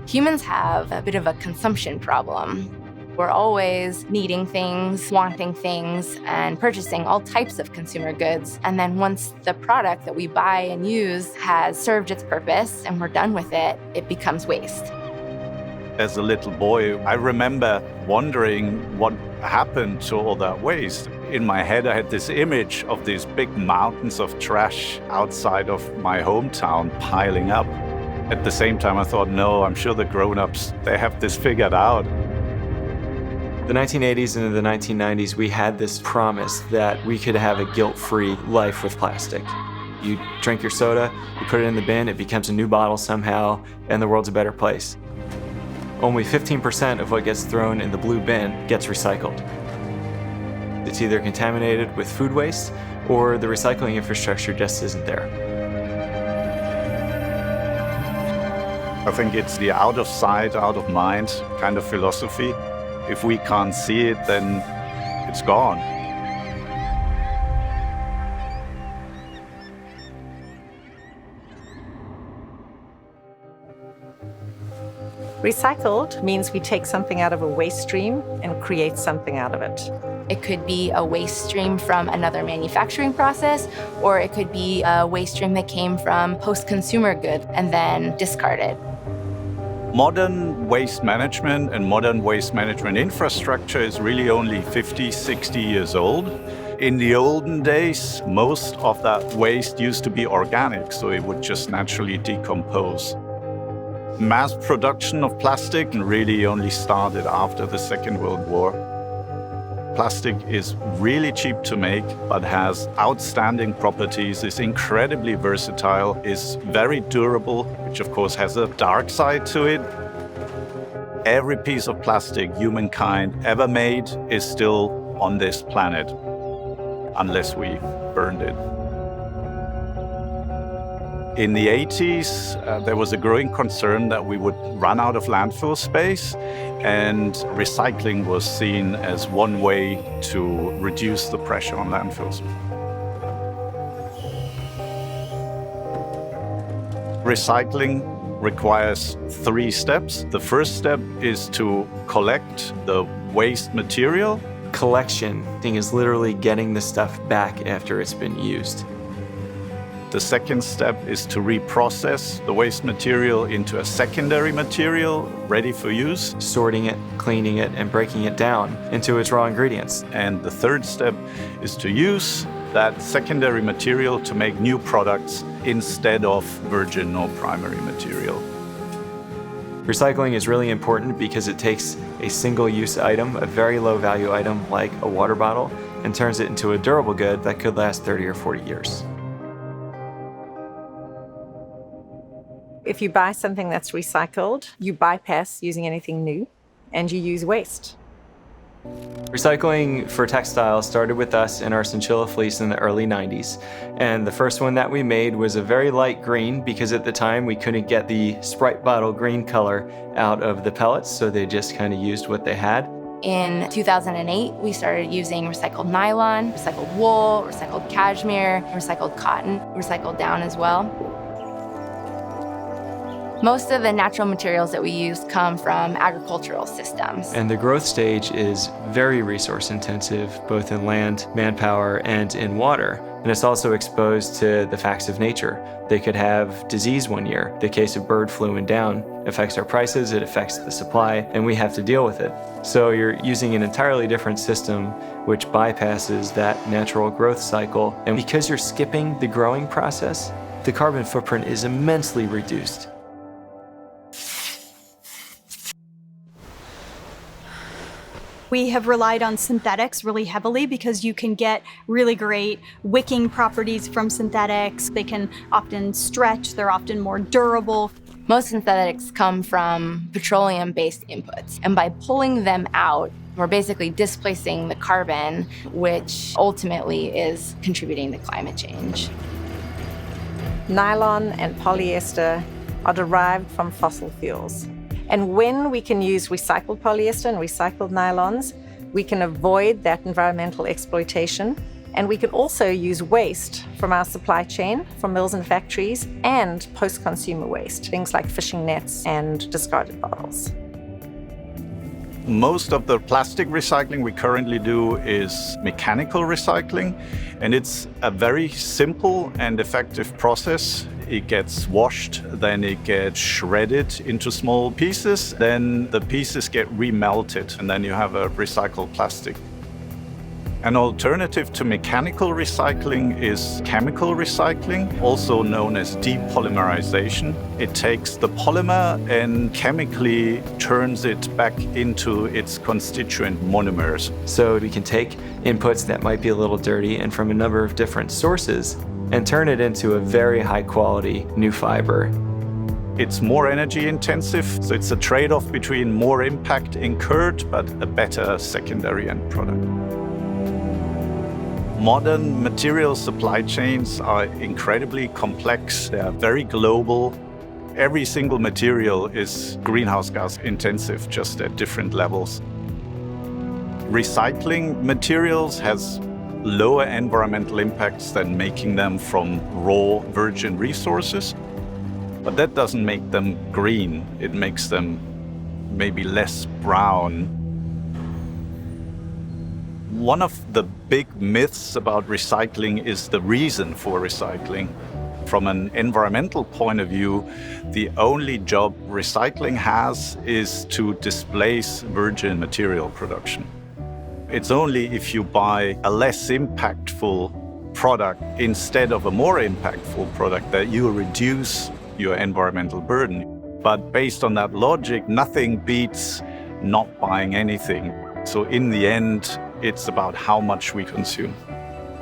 Humans have a bit of a consumption problem. We're always needing things, wanting things, and purchasing all types of consumer goods. And then once the product that we buy and use has served its purpose and we're done with it, it becomes waste. As a little boy, I remember wondering what happened to all that waste. In my head, I had this image of these big mountains of trash outside of my hometown piling up. At the same time, I thought, no, I'm sure the grown-ups, they have this figured out. The 1980s and the 1990s, we had this promise that we could have a guilt-free life with plastic. You drink your soda, you put it in the bin, it becomes a new bottle somehow, and the world's a better place. Only 15% of what gets thrown in the blue bin gets recycled. It's either contaminated with food waste, or the recycling infrastructure just isn't there. I think it's the out of sight, out of mind kind of philosophy. If we can't see it, then it's gone. Recycled means we take something out of a waste stream and create something out of it. It could be a waste stream from another manufacturing process, or it could be a waste stream that came from post-consumer good and then discarded. Modern waste management and modern waste management infrastructure is really only 50, 60 years old. In the olden days, most of that waste used to be organic, so it would just naturally decompose. Mass production of plastic really only started after the Second World War. Plastic is really cheap to make, but has outstanding properties, is incredibly versatile, is very durable, which of course has a dark side to it. Every piece of plastic humankind ever made is still on this planet, unless we burned it. In the 80s, there was a growing concern that we would run out of landfill space, and recycling was seen as one way to reduce the pressure on landfills. Recycling requires 3 steps. The first step is to collect the waste material. Collection is literally getting the stuff back after it's been used. The second step is to reprocess the waste material into a secondary material ready for use. Sorting it, cleaning it, and breaking it down into its raw ingredients. And the third step is to use that secondary material to make new products instead of virgin or primary material. Recycling is really important because it takes a single-use item, a very low-value item like a water bottle, and turns it into a durable good that could last 30 or 40 years. If you buy something that's recycled, you bypass using anything new, and you use waste. Recycling for textiles started with us in our chinchilla fleece in the early 90s. And the first one that we made was a very light green because at the time we couldn't get the Sprite bottle green color out of the pellets, so they just kind of used what they had. In 2008, we started using recycled nylon, recycled wool, recycled cashmere, recycled cotton, recycled down as well. Most of the natural materials that we use come from agricultural systems. And the growth stage is very resource intensive, both in land, manpower, and in water. And it's also exposed to the facts of nature. They could have disease one year. The case of bird flu and down affects our prices, it affects the supply, and we have to deal with it. So you're using an entirely different system which bypasses that natural growth cycle. And because you're skipping the growing process, the carbon footprint is immensely reduced. We have relied on synthetics really heavily because you can get really great wicking properties from synthetics. They can often stretch, they're often more durable. Most synthetics come from petroleum-based inputs, and by pulling them out, we're basically displacing the carbon, which ultimately is contributing to climate change. Nylon and polyester are derived from fossil fuels. And when we can use recycled polyester and recycled nylons, we can avoid that environmental exploitation And we can also use waste from our supply chain, from mills and factories, and post-consumer waste, things like fishing nets and discarded bottles. Most of the plastic recycling we currently do is mechanical recycling, and it's a very simple and effective process. It gets washed, then it gets shredded into small pieces, then the pieces get remelted, and then you have a recycled plastic. An alternative to mechanical recycling is chemical recycling, also known as depolymerization. It takes the polymer and chemically turns it back into its constituent monomers. So we can take inputs that might be a little dirty and from a number of different sources and turn it into a very high quality new fiber. It's more energy intensive, so it's a trade-off between more impact incurred but a better secondary end product. Modern material supply chains are incredibly complex. They are very global. Every single material is greenhouse gas intensive, just at different levels. Recycling materials has lower environmental impacts than making them from raw virgin resources. But that doesn't make them green. It makes them maybe less brown. One of the big myths about recycling is the reason for recycling. From an environmental point of view, the only job recycling has is to displace virgin material production. It's only if you buy a less impactful product instead of a more impactful product that you reduce your environmental burden. But based on that logic, nothing beats not buying anything. So in the end, it's about how much we consume.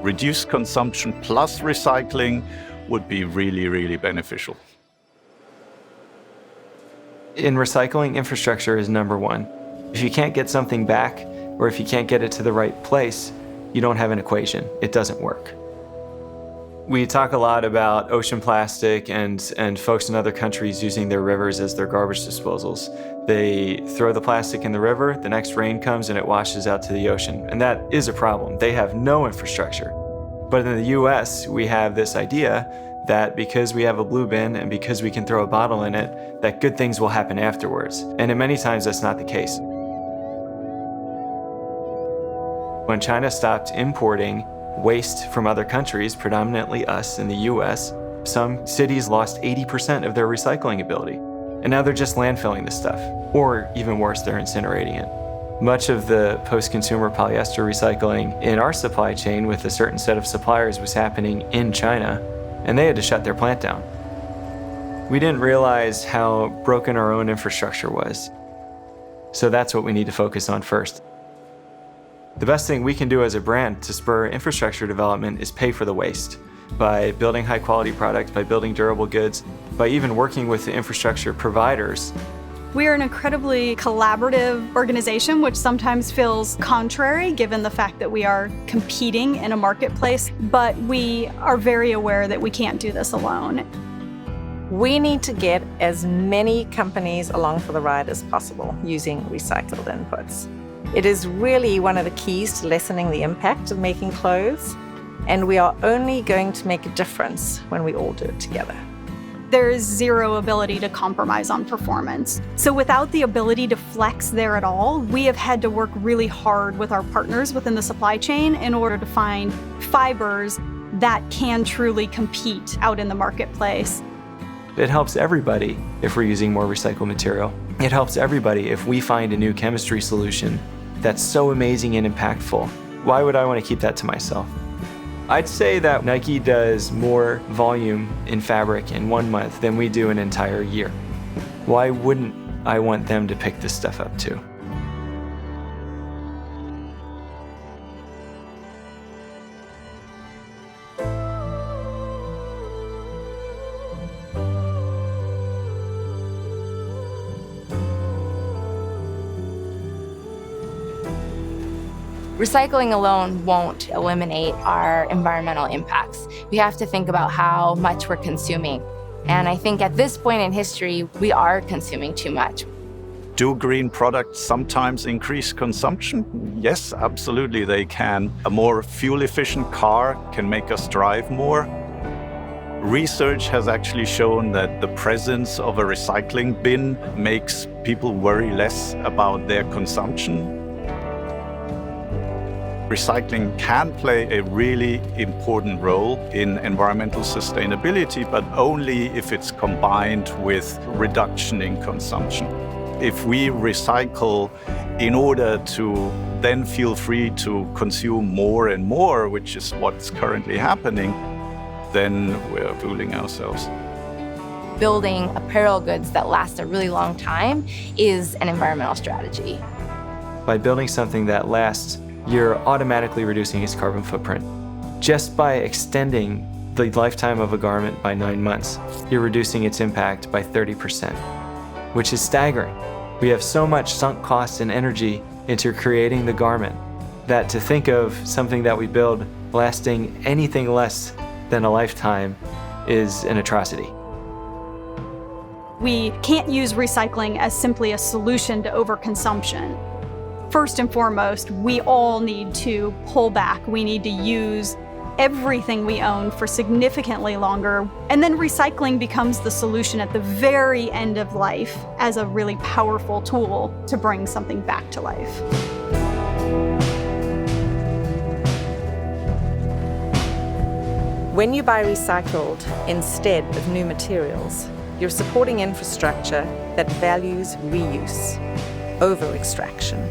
Reduced consumption plus recycling would be really, really beneficial. In recycling, infrastructure is number one. If you can't get something back, or if you can't get it to the right place, you don't have an equation. It doesn't work. We talk a lot about ocean plastic and folks in other countries using their rivers as their garbage disposals. They throw the plastic in the river, the next rain comes and it washes out to the ocean. And that is a problem. They have no infrastructure. But in the US, we have this idea that because we have a blue bin and because we can throw a bottle in it, that good things will happen afterwards. And in many times, that's not the case. When China stopped importing waste from other countries, predominantly us in the US, some cities lost 80% of their recycling ability. And now they're just landfilling this stuff. Or even worse, they're incinerating it. Much of the post-consumer polyester recycling in our supply chain with a certain set of suppliers was happening in China, and they had to shut their plant down. We didn't realize how broken our own infrastructure was. So that's what we need to focus on first. The best thing we can do as a brand to spur infrastructure development is pay for the waste by building high quality products, by building durable goods, by even working with the infrastructure providers. We are an incredibly collaborative organization, which sometimes feels contrary given the fact that we are competing in a marketplace, but we are very aware that we can't do this alone. We need to get as many companies along for the ride as possible using recycled inputs. It is really one of the keys to lessening the impact of making clothes, and we are only going to make a difference when we all do it together. There is zero ability to compromise on performance. So without the ability to flex there at all, we have had to work really hard with our partners within the supply chain in order to find fibers that can truly compete out in the marketplace. It helps everybody if we're using more recycled material. It helps everybody if we find a new chemistry solution that's so amazing and impactful. Why would I want to keep that to myself? I'd say that Nike does more volume in fabric in 1 month than we do an entire year. Why wouldn't I want them to pick this stuff up too? Recycling alone won't eliminate our environmental impacts. We have to think about how much we're consuming. And I think at this point in history, we are consuming too much. Do green products sometimes increase consumption? Yes, absolutely they can. A more fuel-efficient car can make us drive more. Research has actually shown that the presence of a recycling bin makes people worry less about their consumption. Recycling can play a really important role in environmental sustainability, but only if it's combined with reduction in consumption. If we recycle in order to then feel free to consume more and more, which is what's currently happening, then we're fooling ourselves. Building apparel goods that last a really long time is an environmental strategy. By building something that lasts, you're automatically reducing its carbon footprint. Just by extending the lifetime of a garment by 9 months, you're reducing its impact by 30%, which is staggering. We have so much sunk cost and energy into creating the garment that to think of something that we build lasting anything less than a lifetime is an atrocity. We can't use recycling as simply a solution to overconsumption. First and foremost, we all need to pull back. We need to use everything we own for significantly longer. And then recycling becomes the solution at the very end of life as a really powerful tool to bring something back to life. When you buy recycled instead of new materials, you're supporting infrastructure that values reuse over extraction.